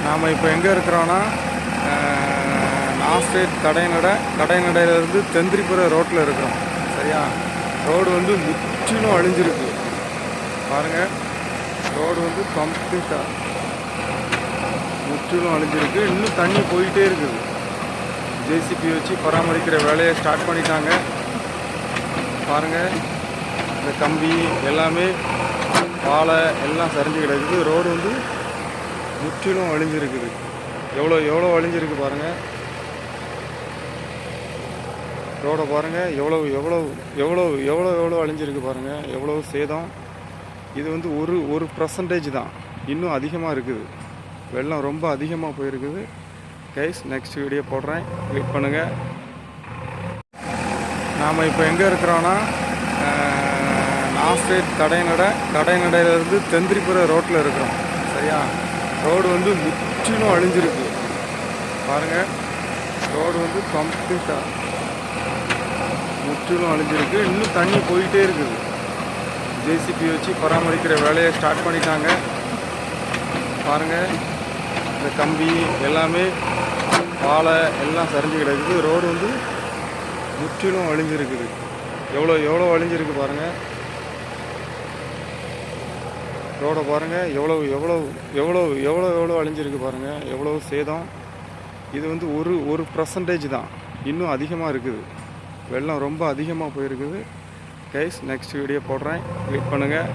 நாம் இப்போ எங்கே இருக்கிறோன்னா நாஸ்டேட் கடைநடையிலேருந்து தெந்திரிபுர ரோட்டில் இருக்கிறோம். சரியா? ரோடு வந்து முற்றிலும் அழிஞ்சிருக்கு பாருங்கள். ரோடு வந்து கம்ப்ளீட்டாக முற்றிலும் அழிஞ்சிருக்கு. இன்னும் தண்ணி போயிட்டே இருக்குது. ஜேசிபி வச்சு பராமரிக்கிற வேலையை ஸ்டார்ட் பண்ணிட்டாங்க பாருங்கள். இந்த கம்பி எல்லாமே பாலை எல்லாம் சரிஞ்சு கிடக்குது. ரோடு வந்து முற்றிலும் அழிஞ்சிருக்குது. எவ்வளோ அழிஞ்சிருக்கு பாருங்கள். ரோடை பாருங்கள். எவ்வளோ அழிஞ்சிருக்கு பாருங்கள். எவ்வளோ சேதம். இது வந்து ஒரு பர்சன்டேஜ் தான். இன்னும் அதிகமாக இருக்குது. வெள்ளம் ரொம்ப அதிகமாக போயிருக்குது. கைஸ், நெக்ஸ்ட் வீடியோ போடுறேன், வெயிட் பண்ணுங்கள். நாம் இப்போ எங்கே இருக்கிறோன்னா நாஸ்டேட் கடைநடையிலேருந்து தெந்திரிபுர ரோட்டில் இருக்கிறோம். சரியா? ரோடு வந்து முற்றிலும் அழிஞ்சிருக்கு பாருங்கள். ரோடு வந்து கம்ப்ளீட்டாக முற்றிலும் அழிஞ்சிருக்கு. இன்னும் தண்ணி போயிட்டே இருக்குது. ஜேசிபி வச்சு பராமரிக்கிற வேலையை ஸ்டார்ட் பண்ணிட்டாங்க பாருங்கள். இந்த கம்பி எல்லாமே பாலை எல்லாம் சரிஞ்சு கிடக்குது. ரோடு வந்து முற்றிலும் அழிஞ்சிருக்குது. எவ்வளோ அழிஞ்சிருக்கு பாருங்கள். ரோடை பாருங்கள். எவ்வளோ அழிஞ்சிருக்கு பாருங்கள். எவ்வளோ சேதம். இது வந்து ஒரு பர்சன்டேஜ் தான். இன்னும் அதிகமாக இருக்குது. வெள்ளம் ரொம்ப அதிகமாக போயிருக்குது. கைஸ், நெக்ஸ்ட் வீடியோ போடுறேன், வெயிட் பண்ணுங்கள்.